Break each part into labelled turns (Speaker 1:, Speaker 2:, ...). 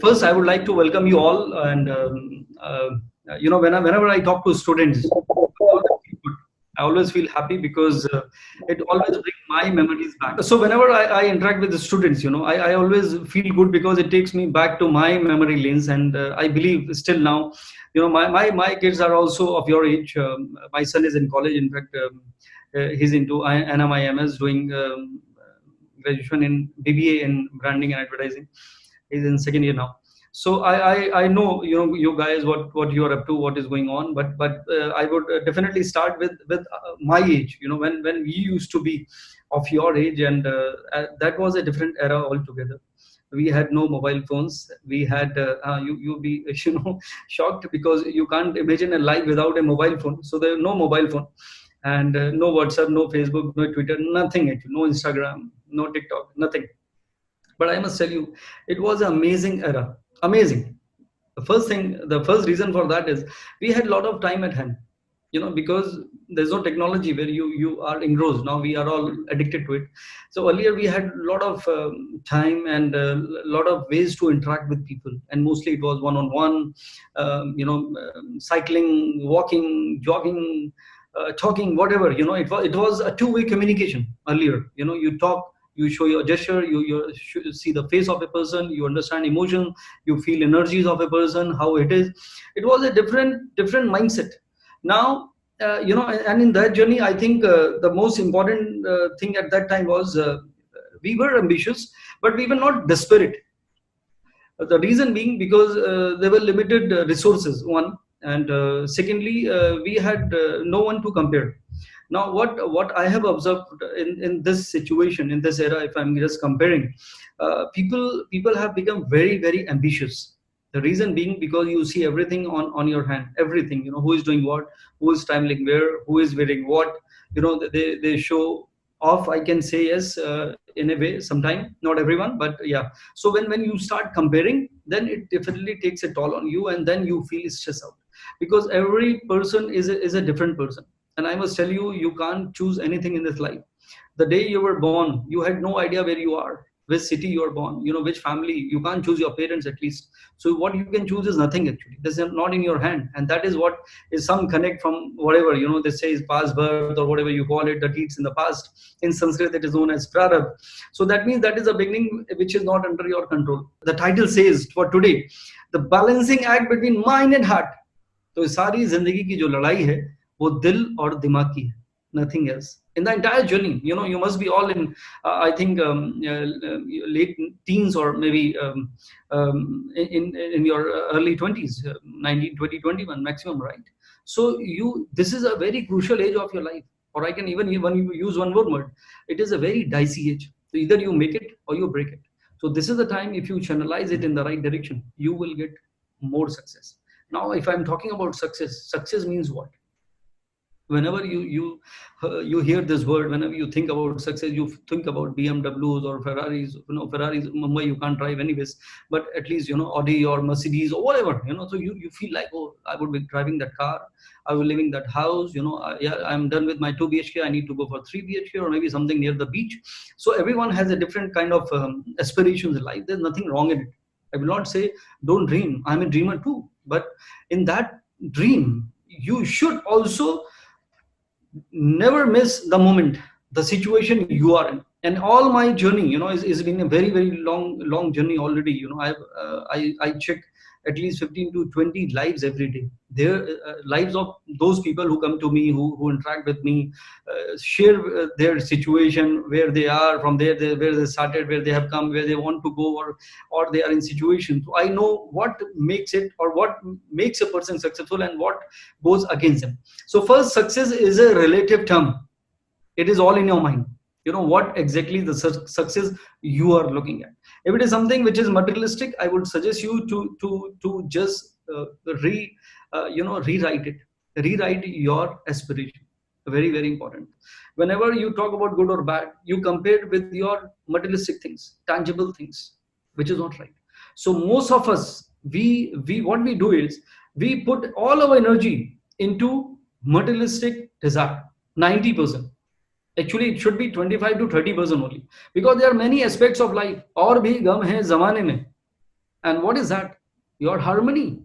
Speaker 1: First, I would like to welcome you all. And whenever I talk to students, I always feel happy because it always brings my memories back. So whenever I interact with the students, I always feel good because it takes me back to my memory lanes. And I believe still now, my kids are also of your age. My son is in college. In fact, he's into NMIMS doing graduation in BBA in branding and advertising. He's in second year now. So I know you guys what you are up to, what is going on, but I would definitely start with my age, when we used to be of your age. And that was a different era altogether. We had no mobile phones. We had you'll be shocked because you can't imagine a life without a mobile phone. So there no mobile phone, and no WhatsApp, no Facebook, no Twitter, nothing actually, no Instagram, no TikTok, nothing. But I must tell you, it was an amazing era. Amazing. The first reason for that is we had a lot of time at hand. Because there's no technology where you are engrossed. Now we are all addicted to it. So earlier we had a lot of time and a lot of ways to interact with people, and mostly it was one-on-one. Cycling, walking, jogging, talking, whatever. It was a two-way communication earlier. You talk, you show your gesture, you see the face of a person, you understand emotion, you feel energies of a person, how it is. It was a different mindset. Now, and in that journey, I think the most important thing at that time was we were ambitious, but we were not desperate. The reason being because there were limited resources, one, and secondly, we had no one to compare. Now, what I have observed in this situation, in this era, if I'm just comparing, people have become very ambitious. The reason being because you see everything on your hand, everything. Who is doing what, who is traveling where, who is wearing what. They show off. I can say yes, in a way, sometime, not everyone, but yeah. So when you start comparing, then it definitely takes a toll on you, and then you feel stressed out because every person is a different person. And I must tell you, you can't choose anything in this life. The day you were born, you had no idea where you are, which city you are born, which family. You can't choose your parents, at least. So what you can choose is nothing, actually. This is not in your hand. And that is what is some connect from whatever, they say is past birth, or whatever you call it, the deeds in the past. In Sanskrit, it is known as prarabdha. So that means that is a beginning which is not under your control. The title says for today, the balancing act between mind and heart. तो सारी जिंदगी की जो लड़ाई है वो दिल और दिमाग की है, nothing else. In the entire journey, you must be all in, I think, late teens, or maybe in your early 20s, 19, 20, 21 maximum, right? So this is a very crucial age of your life, or I can even use one more word. It is a very dicey age. So either you make it or you break it. So this is the time, if you channelize it in the right direction, you will get more success. Now, if I'm talking about success means what? Whenever you hear this word, whenever you think about success, you think about BMWs or Ferraris. Ferraris, Mumbai, you can't drive anyways, but at least, Audi or Mercedes or whatever, so you feel like, oh, I would be driving that car, I will live in that house, I'm done with my 2 BHK, I need to go for 3 BHK, or maybe something near the beach. So everyone has a different kind of aspirations in life. There's nothing wrong in it. I will not say don't dream. I'm a dreamer too, but in that dream, you should also never miss the moment, the situation you are in. And all my journey, is been a very long journey already. I check at least 15 to 20 lives every day. Their lives of those people who come to me, who interact with me, share their situation, where they are from there, where they started, where they have come, where they want to go, or they are in situation. So I know what makes it, or what makes a person successful, and what goes against them. So first, success is a relative term. It is all in your mind. What exactly the success you are looking at. If it is something which is materialistic, I would suggest you to just rewrite it. Rewrite your aspiration. Very important. Whenever you talk about good or bad, you compare it with your materialistic things, tangible things, which is not right. So most of us, we what we do is we put all our energy into materialistic desire, 90%. Actually, it should be 25 to 30% only, because there are many aspects of life. और भी गम है ज़माने में. And what is that? Your harmony,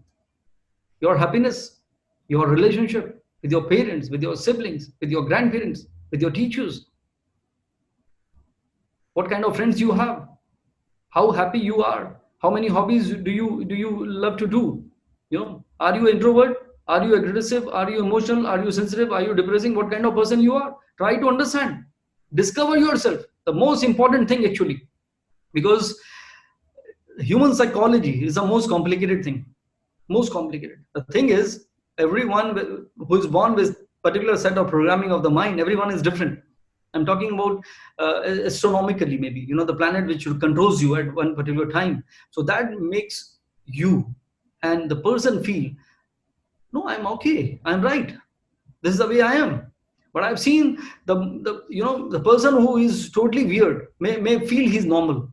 Speaker 1: your happiness, your relationship with your parents, with your siblings, with your grandparents, with your teachers, what kind of friends you have, how happy you are, how many hobbies do you love to do. Are you introvert, are you aggressive, are you emotional, are you sensitive, are you depressing, what kind of person you are? Try to understand, discover yourself, the most important thing actually. Because human psychology is the most complicated thing, most complicated. The thing is, everyone who is born with particular set of programming of the mind, everyone is different. I'm talking about astronomically, maybe, the planet which controls you at one particular time. So that makes you and the person feel, no, I'm okay, I'm right, this is the way I am. But I've seen the person who is totally weird may feel he's normal,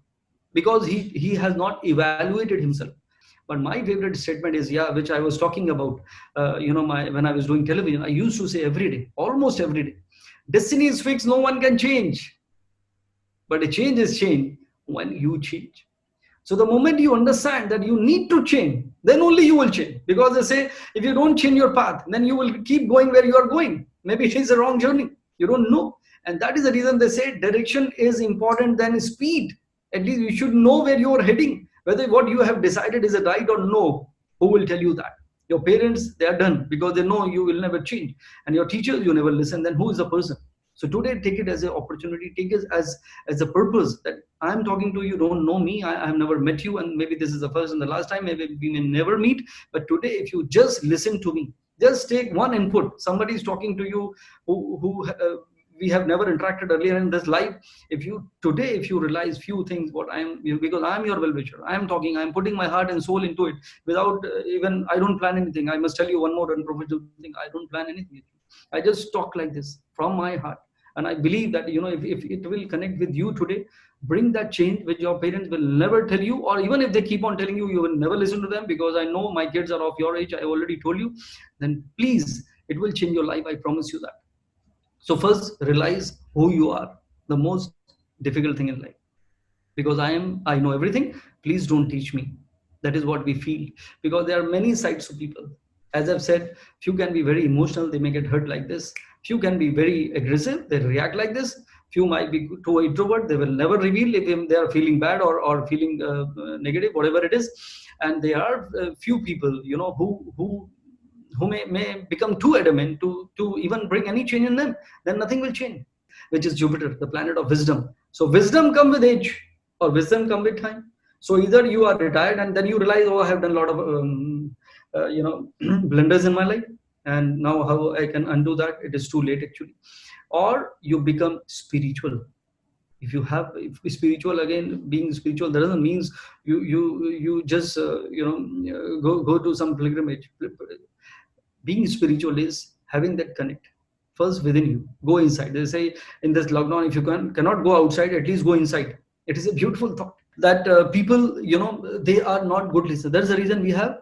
Speaker 1: because he has not evaluated himself. But my favorite statement is, yeah, which I was talking about, my when I was doing television, I used to say every day, almost every day, destiny is fixed, no one can change, but a change is change when you change. So the moment you understand that you need to change, then only you will change. Because they say, if you don't change your path, then you will keep going where you are going. Maybe it is a wrong journey. You don't know. And that is the reason they say direction is important than speed. At least you should know where you are heading. Whether what you have decided is a right or no, who will tell you that? Your parents, they are done because they know you will never change. And your teachers, you never listen. Then who is the person? So today, take it as an opportunity, take it as a purpose that I'm talking to you, don't know me, I have never met you, and maybe this is the first and the last time, maybe we may never meet. But today, if you just listen to me, just take one input. Somebody is talking to you who we have never interacted earlier in this life. If you realize few things, what because I'm your well-wisher, I'm talking, I'm putting my heart and soul into it, without even, I don't plan anything. I must tell you one more unprofessional thing, I don't plan anything. I just talk like this from my heart. And I believe that, if it will connect with you today, bring that change which your parents will never tell you, or even if they keep on telling you, you will never listen to them, because I know my kids are of your age, I already told you. Then please, it will change your life, I promise you that. So first, realize who you are, the most difficult thing in life. Because I know everything, please don't teach me. That is what we feel. Because there are many sides to people. As I've said, few can be very emotional, they may get hurt like this. Few can be very aggressive, they react like this. Few might be too introvert, they will never reveal if they are feeling bad or feeling negative, whatever it is. And there are few people, who may become too adamant to even bring any change in them. Then nothing will change. Which is Jupiter, the planet of wisdom. So wisdom come with age, or wisdom come with time. So either you are retired and then you realize, oh, I have done a lot of blunders in my life, and now how I can undo that, it is too late actually. Or you become spiritual. If spiritual, again, being spiritual, that doesn't means you just go to some pilgrimage. Being spiritual is having that connect first within you. Go inside. They say in this lockdown, if you cannot go outside, at least go inside. It is a beautiful thought that people, they are not good listeners. That's the reason we have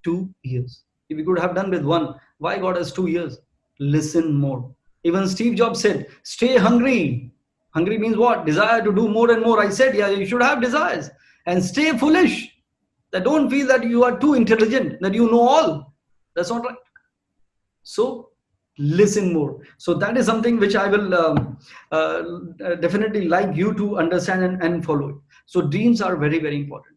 Speaker 1: 2 years. If we could have done with one, why God has 2 years? Listen more. Even Steve Jobs said, stay hungry. Hungry means what? Desire to do more and more. I said, yeah, you should have desires. And stay foolish. That don't feel that you are too intelligent, that you know all. That's not right. So listen more. So that is something which I will definitely like you to understand and follow it. So dreams are very, very important.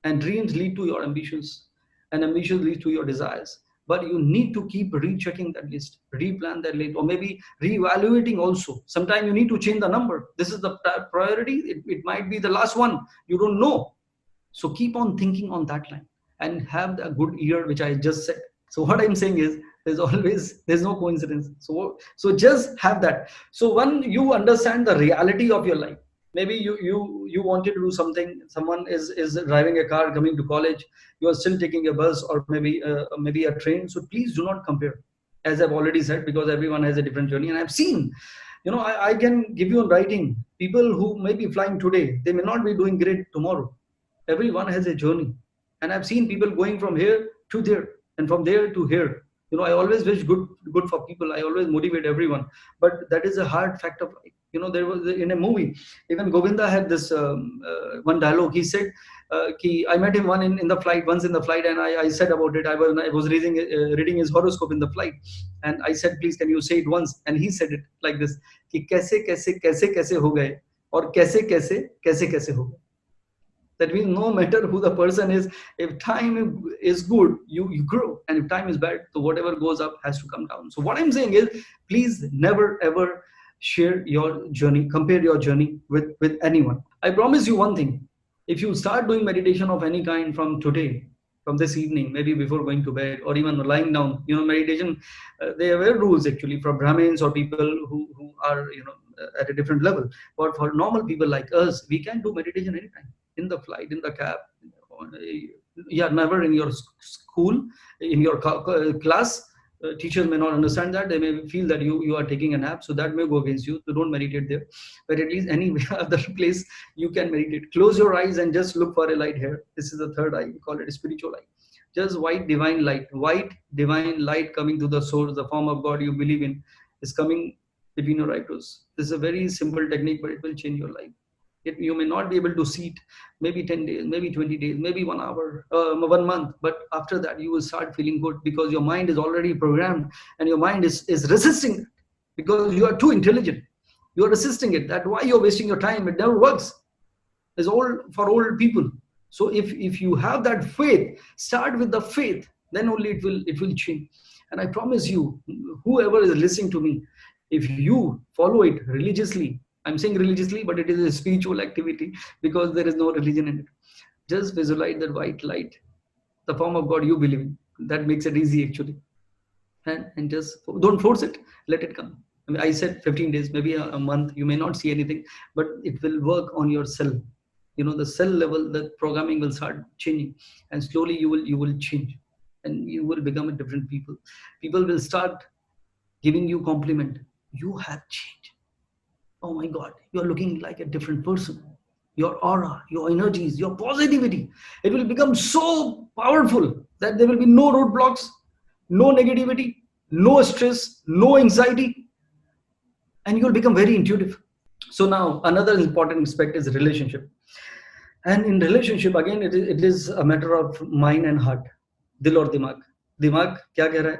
Speaker 1: And dreams lead to your ambitions, and ambitions lead to your desires. But you need to keep rechecking that list, replan that list, or maybe reevaluating also. Sometimes you need to change the number. This is the priority. It might be the last one. You don't know. So keep on thinking on that line and have a good year, which I just said. So what I'm saying is, there's no coincidence. So just have that. So when you understand the reality of your life, maybe you wanted to do something, someone is driving a car coming to college, you are still taking a bus, or maybe a train. So please do not compare, as I've already said, because everyone has a different journey. And I've seen, I can give you in writing, people who may be flying today, they may not be doing great tomorrow. Everyone has a journey. And I've seen people going from here to there, and from there to here. I always wish good for people, I always motivate everyone. But that is a hard fact of life. There was in a movie, even Govinda had this one dialogue. He said, I met him in the flight once in the flight, and I said about it. I was reading his horoscope in the flight, and I said, please, can you say it once? And he said it like this: कि कैसे कैसे कैसे कैसे हो गए और कैसे कैसे कैसे कैसे हो गए. That means no matter who the person is, if time is good, you grow, and if time is bad, so whatever goes up has to come down. So what I'm saying is, please never ever share your journey, compare your journey with anyone. I promise you one thing: if you start doing meditation of any kind from today, from this evening, maybe before going to bed or even lying down, meditation, they have rules actually for Brahmins or people who are at a different level. But for normal people like us, we can do meditation anytime, in the flight, in the cab, yeah, never in your school, in your class. Teachers may not understand that. They may feel that you are taking a nap, so that may go against you. So don't meditate there. But at least any other place you can meditate. Close your eyes and just look for a light here. This is the third eye. We call it a spiritual eye. Just white divine light coming to the source, the form of God you believe in, is coming between your eyebrows. This is a very simple technique, but it will change your life. You may not be able to see it, maybe 10 days, maybe 20 days, maybe 1 hour, 1 month, but after that you will start feeling good, because your mind is already programmed, and your mind is resisting it, because you are too intelligent. You are resisting it. That's why you're wasting your time. It never works. It's all for old people. So if you have that faith, start with the faith, then only it will change. And I promise you, whoever is listening to me, if you follow it religiously, I'm saying religiously, but it is a spiritual activity, because there is no religion in it. Just visualize that white light, the form of God you believe in. That makes it easy actually. And just don't force it. Let it come. I mean, I said 15 days, maybe a month. You may not see anything, but it will work on your cell. The cell level, the programming will start changing, and slowly you will change, and you will become a different people. People will start giving you compliment. You have changed. Oh my God, you're looking like a different person. Your aura, your energies, your positivity, it will become so powerful that there will be no roadblocks, no negativity, no stress, no anxiety, and you'll become very intuitive. So now another important aspect is relationship. And in relationship, again, it is a matter of mind and heart. Dil or dimag. Dimag kya keh raha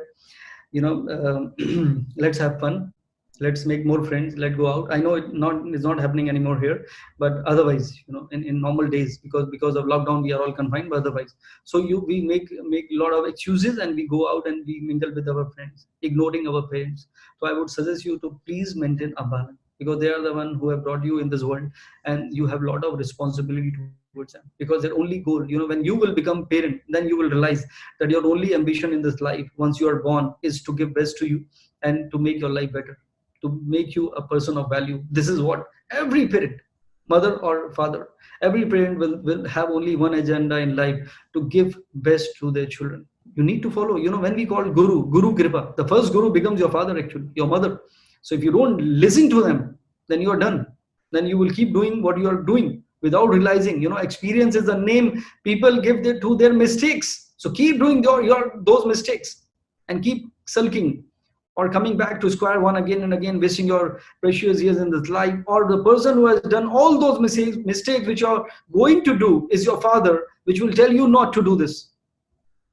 Speaker 1: hai? Let's have fun. Let's make more friends. Let's go out. I know it's not happening anymore here, but otherwise, in normal days, because of lockdown, we are all confined. But otherwise, so we make a lot of excuses, and we go out and we mingle with our friends, ignoring our parents. So I would suggest you to please maintain a balance, because they are the one who have brought you in this world, and you have a lot of responsibility towards them, because their only goal, when you will become parent, then you will realize that your only ambition in this life, once you are born, is to give best to you and to make your life better, to make you a person of value. This is what every parent, mother or father, every parent will have only one agenda in life: to give best to their children. You need to follow, when we call guru kripa, the first guru becomes your father, actually your mother. So if you don't listen to them, then you are done. Then you will keep doing what you are doing without realizing. Experience is the name people give to their mistakes. So keep doing those mistakes, and keep sulking, or coming back to square one again and again, wasting your precious years in this life. Or the person who has done all those mistakes which you are going to do is your father, which will tell you not to do this.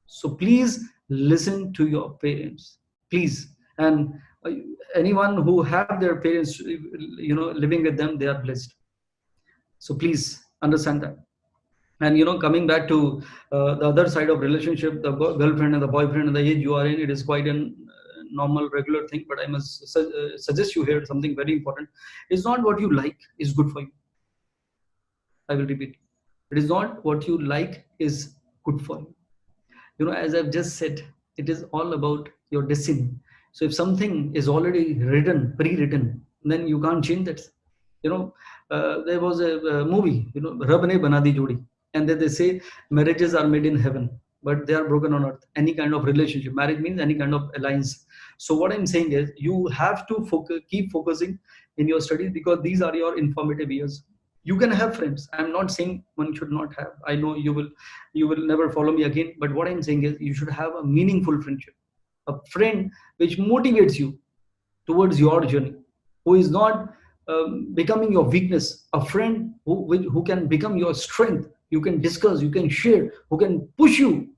Speaker 1: So please listen to your parents, please. And anyone who have their parents, living with them, they are blessed. So please understand that. And coming back to the other side of relationship, the girlfriend and the boyfriend, and the age you are in, it is quite a normal, regular thing. But I must suggest you here something very important. It's not what you like is good for you. I will repeat. It is not what you like is good for you. As I've just said, it is all about your destiny. So if something is already pre-written, then you can't change that. There was a movie, Rab ne bana di jodi, and then they say marriages are made in heaven, but they are broken on earth. Any kind of relationship, marriage means any kind of alliance. So what I'm saying is, you have to keep focusing in your studies, because these are your informative years. You can have friends. I'm not saying one should not have. I know you will never follow me again. But what I'm saying is, you should have a meaningful friendship, a friend which motivates you towards your journey, who is not becoming your weakness, a friend who can become your strength, you can discuss, you can share, who can push you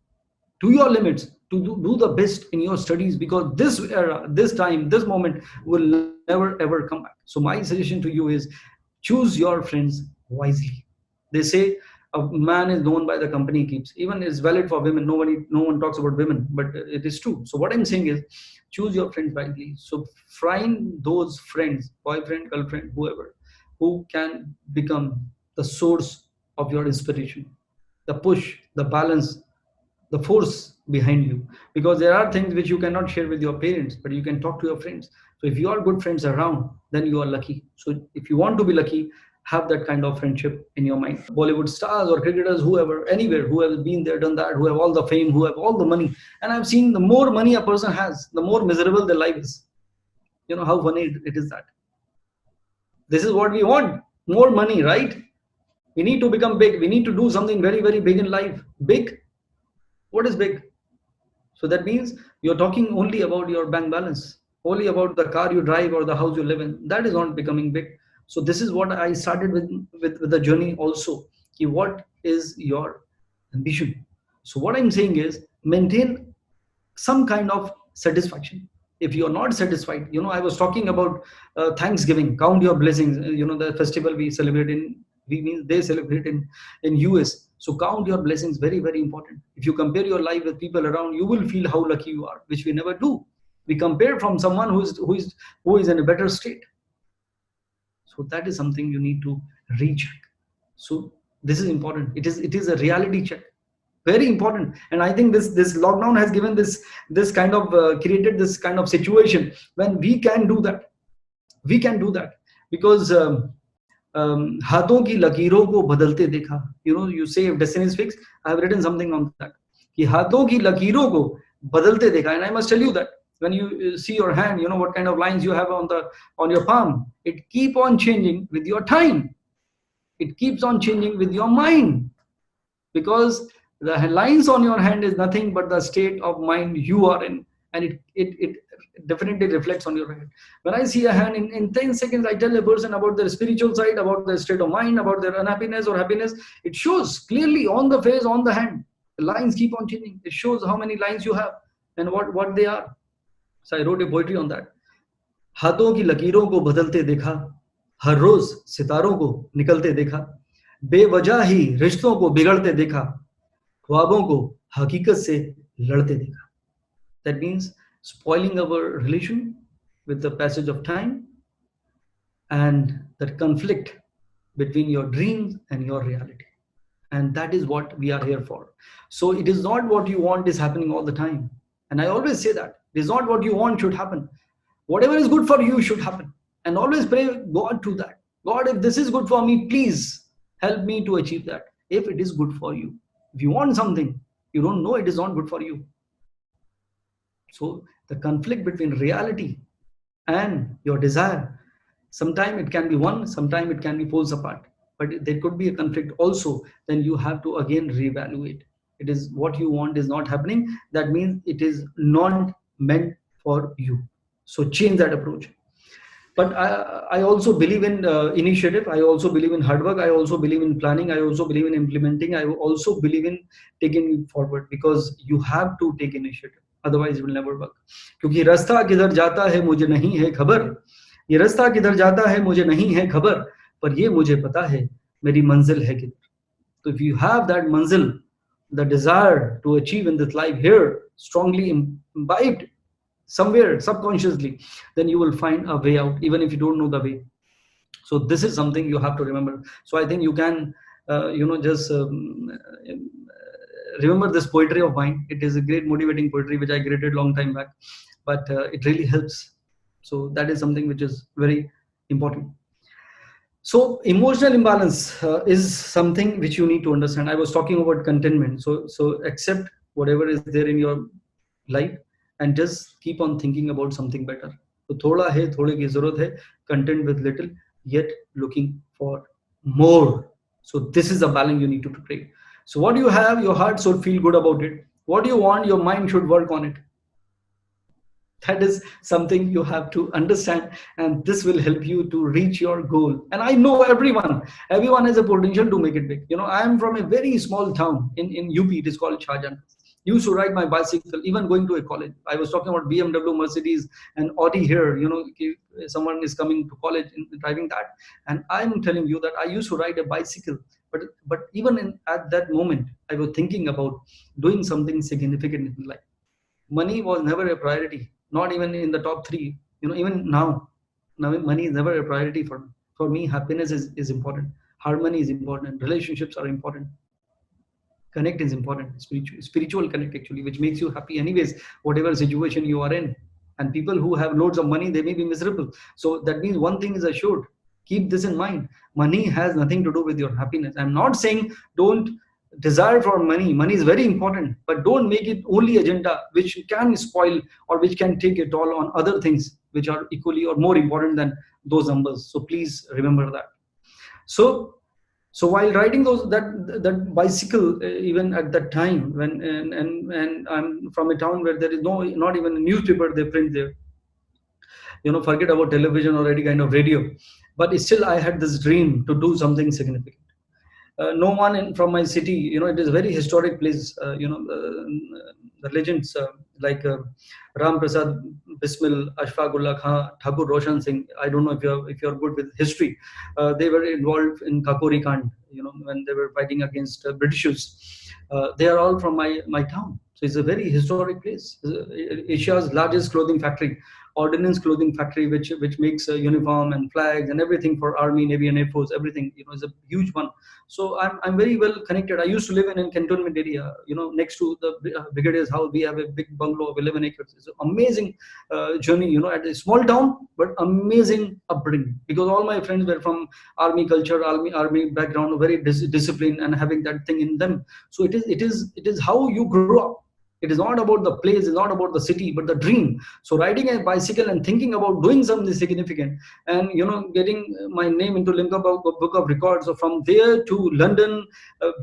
Speaker 1: to your limits to do the best in your studies, because this era, this time, this moment will never ever come back. So my suggestion to you is, choose your friends wisely. They say a man is known by the company he keeps. Even is valid for women. No one talks about women, but it is true. So what I'm saying is, choose your friends wisely. So find those friends, boyfriend, girlfriend, whoever, who can become the source of your inspiration, the push, the balance, the force behind you. Because there are things which you cannot share with your parents, but you can talk to your friends. So if you are good friends around, then you are lucky. So if you want to be lucky, have that kind of friendship in your mind. Bollywood stars or cricketers, whoever, anywhere, who have been there, done that, who have all the fame, who have all the money. And I've seen, the more money a person has, the more miserable their life is. You know how funny it is that. This is what we want, more money, right? We need to become big. We need to do something very, very big in life. Big? What is big? So that means you're talking only about your bank balance, only about the car you drive or the house you live in. That is not becoming big. So this is what I started with the journey also. What is your ambition? So what I'm saying is, maintain some kind of satisfaction. If you're not satisfied, I was talking about Thanksgiving, count your blessings. The festival we celebrate in, we mean they celebrate in US. So count your blessings, very, very important. If you compare your life with people around, you will feel how lucky you are, which we never do. We compare from someone who is in a better state. So that is something you need to recheck. So this is important. It is a reality check, very important. And I think this lockdown has given this kind of created this kind of situation when we can do that. We can do that because हाथों की लकीरों को बदलते देखा. You say if destiny is fixed, I have written something on that, कि हाथों की लकीरों को बदलते देखा. And I must tell you that when you see your hand, what kind of lines you have on your palm, it keep on changing with your time. It keeps on changing with your mind, because the lines on your hand is nothing but the state of mind you are in, and it definitely reflects on your hand. When I see a hand, in 10 seconds I tell a person about their spiritual side, about their state of mind, about their unhappiness or happiness. It shows clearly on the face, on the hand. The lines keep on changing. It shows how many lines you have and what they are. So I wrote a poetry on that. हाथों की लकीरों को बदलते देखा, हर रोज सितारों को निकलते देखा, बेवजह ही रिश्तों को बिगड़ते देखा, ख्वाबों को हकीकत से लड़ते देखा. That means spoiling our relation with the passage of time, and that conflict between your dreams and your reality. And that is what we are here for. So it is not what you want is happening all the time. And I always say that it is not what you want should happen. Whatever is good for you should happen. And always pray God to that. God, if this is good for me, please help me to achieve that. If it is good for you. If you want something, you don't know it is not good for you. So the conflict between reality and your desire, sometimes it can be one, sometimes it can be poles apart. But there could be a conflict also. Then you have to again reevaluate. It is what you want is not happening. That means it is not meant for you. So change that approach. But I also believe in initiative. I also believe in hard work. I also believe in planning. I also believe in implementing. I also believe in taking it forward, because you have to take initiative. Otherwise it will never work. क्योंकि रास्ता किधर जाता है मुझे नहीं है खबर. ये रास्ता किधर जाता है मुझे नहीं है खबर, पर ये मुझे पता है मेरी मंजिल है किधर. So if you have that manzil, the desire to achieve in this life here, strongly imbibed somewhere subconsciously, then you will find a way out, even if you don't know the way. So this is something you have to remember. So I think you can, just remember this poetry of mine. It is a great motivating poetry which I created long time back, but it really helps. So that is something which is very important. So emotional imbalance is something which you need to understand. I was talking about contentment. So accept whatever is there in your life and just keep on thinking about something better. So thoda hai, thode ki zarurat hai, content with little, yet looking for more. So this is the balance you need to create. So what you have, your heart should feel good about it. What you want, your mind should work on it. That is something you have to understand, and this will help you to reach your goal. And I know everyone has a potential to make it big. I am from a very small town in UP. It is called Shahjahan. Used to ride my bicycle, even going to a college. I was talking about BMW, Mercedes, and Audi here. If someone is coming to college driving that, and I'm telling you that I used to ride a bicycle. But even at that moment, I was thinking about doing something significant in life. Money was never a priority, not even in the top three. Even now money is never a priority for me. For me, happiness is important. Harmony is important. Relationships are important. Connect is important. Spiritual connect, actually, which makes you happy anyways, whatever situation you are in. And people who have loads of money, they may be miserable. So that means one thing is assured. Keep this in mind. Money has nothing to do with your happiness. I'm not saying don't desire for money. Money is very important, but don't make it only agenda, which can spoil or which can take a toll on other things which are equally or more important than those numbers. So please remember that. So while riding that bicycle, even at that time, when and I'm from a town where there is not even a newspaper they print there. Forget about television or any kind of radio. But still, I had this dream to do something significant. No one from my city, it is a very historic place. The legends like Ram Prasad Bismil, Ashfaq Ullah Khan, Thakur Roshan Singh. I don't know if you're good with history. They were involved in Kakori Kand, when they were fighting against Britishers. They are all from my town. So it's a very historic place. Asia's largest clothing factory, ordnance clothing factory, which makes a uniform and flags and everything for army, navy, and air force. Everything, is a huge one. So I'm very well connected. I used to live in a cantonment area, next to the brigadier's house. We have a big bungalow of 11 acres. It's an amazing journey, at a small town, but amazing upbringing, because all my friends were from army culture, army background, very disciplined and having that thing in them. So it is how you grow up. It is not about the place, it's not about the city, but the dream. So riding a bicycle and thinking about doing something significant, and getting my name into Limca Book of Records. So from there to London,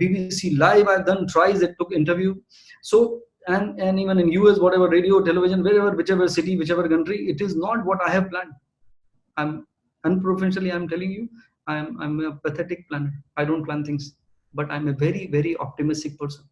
Speaker 1: BBC Live, I've done twice. It took interview. So and even in US, whatever, radio, television, wherever, whichever city, whichever country, it is not what I have planned. I'm unprofessionally, I'm telling you, I'm a pathetic planner. I don't plan things, but I'm a very, very optimistic person.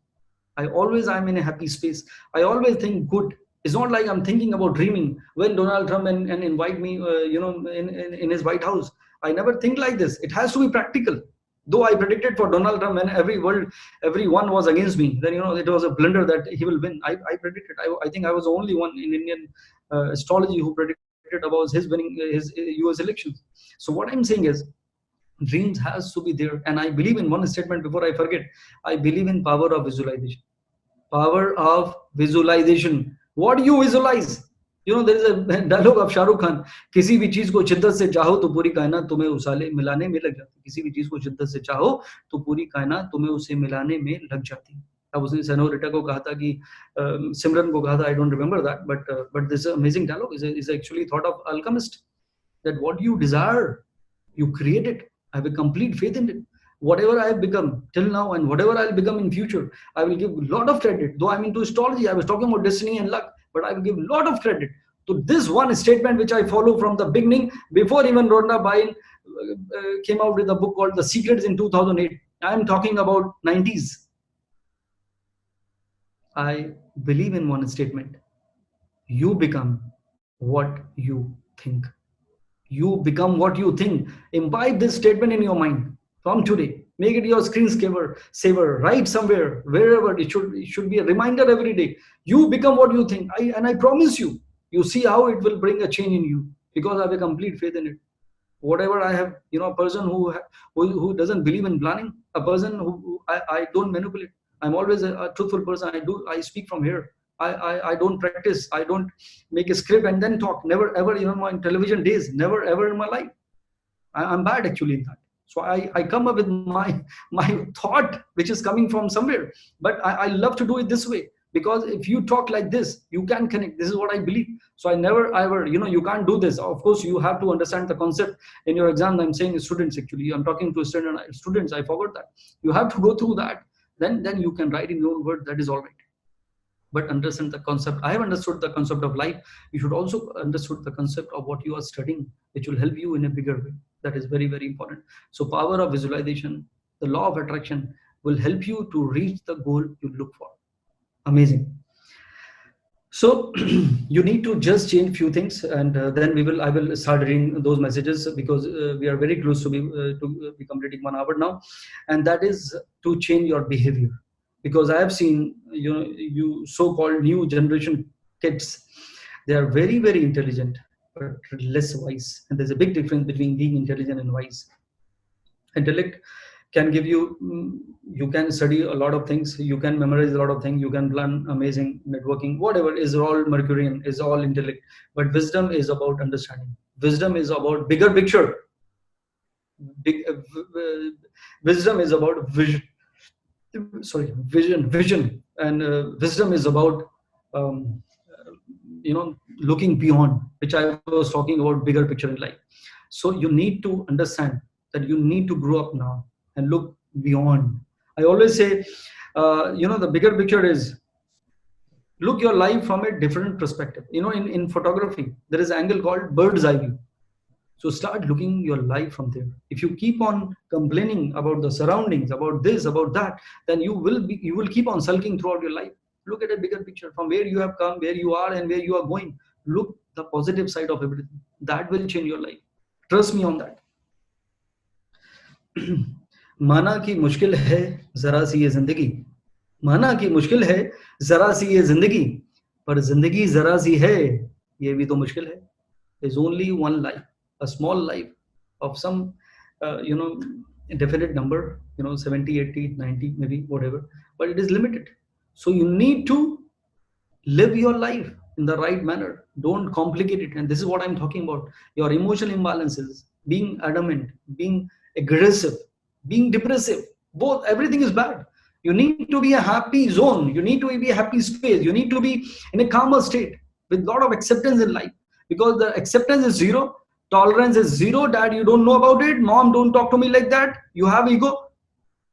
Speaker 1: I'm in a happy space. I always think good. It's not like I'm thinking about dreaming when Donald Trump and invite me, in his White House. I never think like this. It has to be practical. Though I predicted for Donald Trump and everyone was against me. Then it was a blunder that he will win. I predicted. I think I was the only one in Indian astrology who predicted about his winning his US elections. So what I'm saying is, dreams has to be there. And I believe in one statement before I forget. I believe in power of visualization. Power of visualization. What do you visualize? There is a dialogue of Shah Rukh Khan. किसी भी चीज को शिद्दत से चाहो तो पूरी कायनात तुम्हें उसाले मिलाने में लग जाती. किसी भी चीज को शिद्दत से चाहो तो पूरी कायनात तुम्हें उसे मिलाने में लग जाती. अब उसने सेनोरिटा को कहा था कि सिमरन को कहा था. I don't remember that, but this amazing dialogue is actually thought of alchemist. That what you desire, you create it. I have a complete faith in it. Whatever I have become till now and whatever I'll become in future, I will give a lot of credit. Though I'm into astrology, I was talking about destiny and luck, but I will give a lot of credit to this one statement which I follow from the beginning. Before even Rhonda Byrne came out with a book called The Secrets in 2008. I am talking about 90s. I believe in one statement. You become what you think. You become what you think. Imbibe this statement in your mind from today. Make it your screensaver. Write somewhere, wherever. It should be a reminder every day. You become what you think. I promise you, you see how it will bring a change in you, because I have a complete faith in it. Whatever I have, a person who doesn't believe in planning, a person who I don't manipulate. I'm always a truthful person. I speak from here. I don't practice. I don't make a script and then talk. Never ever, my television days, never ever in my life. I'm bad actually in that. So I come up with my thought, which is coming from somewhere. But I love to do it this way, because if you talk like this, you can connect. This is what I believe. So I never ever, you can't do this. Of course, you have to understand the concept in your exam. I'm saying students, actually. I'm talking to students. I forgot that. You have to go through that. Then you can write in your own word. That is all right. but understand the concept. I have understood the concept of life. You should also understood the concept of what you are studying, which will help you in a bigger way. That is very, very important. So power of visualization, the law of attraction will help you to reach the goal you look for. Amazing. So you need to just change few things, and then I will start reading those messages, because we are very close to be completing 1 hour now, and that is to change your behavior. Because I have seen, you so-called new generation kids, they are very, very intelligent but less wise, and there's a big difference between being intelligent and wise. Intellect can give you, you can study a lot of things, you can memorize a lot of things, you can plan amazing networking, whatever is all Mercurian, is all intellect. But wisdom is about understanding. Wisdom is about bigger picture. Big wisdom is about vision. Sorry, vision, and wisdom is about um, looking beyond, which I was talking about, bigger picture in life. So you need to understand that you need to grow up now and look beyond. I always say, the bigger picture is, look your life from a different perspective. In photography, there is an angle called bird's eye view. So start looking your life from there. If you keep on complaining about the surroundings, about this, about that, then you will keep on sulking throughout your life. Look at a bigger picture, from where you have come, where you are, and where you are going. Look the positive side of everything. That will change your life. Trust me on that. माना कि मुश्किल है जरा सी ये जिंदगी, माना कि मुश्किल है जरा सी ये जिंदगी, पर जिंदगी जरा सी है ये भी तो मुश्किल है. There's only one life, a small life of some definite number, 70, 80, 90, maybe, whatever, but it is limited. So you need to live your life in the right manner. Don't complicate it. And this is what I'm talking about. Your emotional imbalances, being adamant, being aggressive, being depressive, both, everything is bad. You need to be a happy zone. You need to be a happy space. You need to be in a calmer state with a lot of acceptance in life. Because the acceptance is zero, tolerance is zero. Dad, you don't know about it. Mom, don't talk to me like that. You have ego.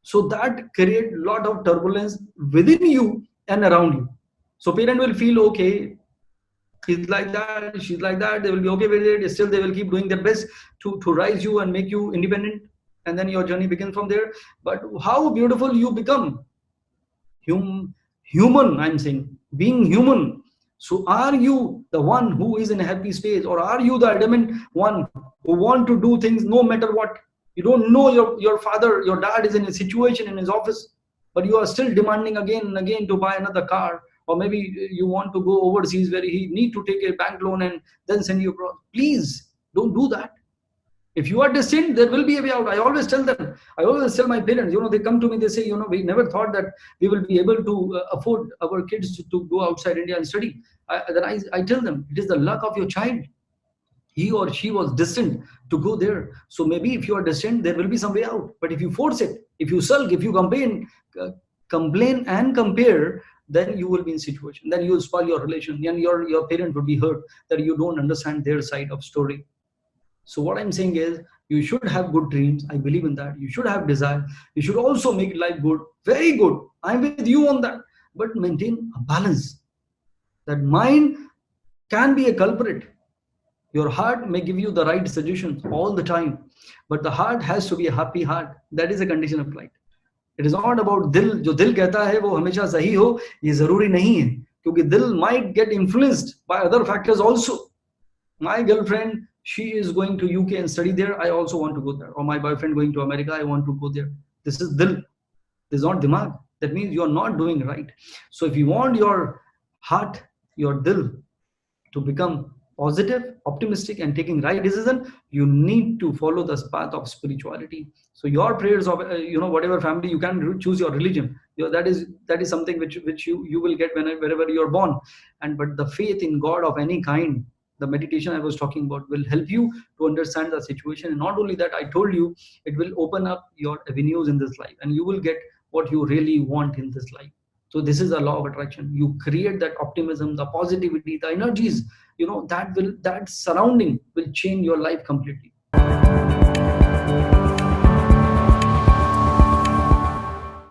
Speaker 1: So that create a lot of turbulence within you and around you. So parent will feel, okay, he's like that, she's like that, they will be okay with it. Still they will keep doing their best to rise you and make you independent. And then your journey begins from there. But how beautiful you become. Human, I'm saying, being human. So are you the one who is in a happy space, or are you the adamant one who want to do things no matter what? You don't know your father, your dad is in a situation in his office, but you are still demanding again and again to buy another car, or maybe you want to go overseas where he need to take a bank loan and then send you abroad. Please don't do that. If you are destined, there will be a way out. I always tell them, I always tell my parents, they come to me, they say, we never thought that we will be able to afford our kids to go outside India and study. Then I tell them, it is the luck of your child. He or she was destined to go there. So maybe if you are destined, there will be some way out. But if you force it, if you sulk, if you complain and compare, then you will be in situation. Then you will spoil your relation, and your parent will be hurt that you don't understand their side of story. So what I'm saying is, you should have good dreams. I believe in that. You should have desire. You should also make life good, very good. I'm with you on that. But maintain a balance. That mind can be a culprit. Your heart may give you the right suggestions all the time, but the heart has to be a happy heart. That is a condition of life. It is not about dil. जो दिल कहता है वो हमेशा सही हो, ये जरूरी नहीं है, क्योंकि दिल might get influenced by other factors also. My girlfriend, she is going to UK and study there. I also want to go there. Or my boyfriend going to America, I want to go there. This is dil. This is not dimag. That means you are not doing right. So if you want your heart, your dil to become positive, optimistic, and taking right decision, you need to follow this path of spirituality. So your prayers of whatever family, you can choose your religion. That is something which you will get wherever you are born. But the faith in God of any kind, the meditation I was talking about, will help you to understand the situation. And not only that, I told you, it will open up your avenues in this life, and you will get what you really want in this life. So this is a law of attraction. You create that optimism, the positivity, the energies, that surrounding will change your life completely.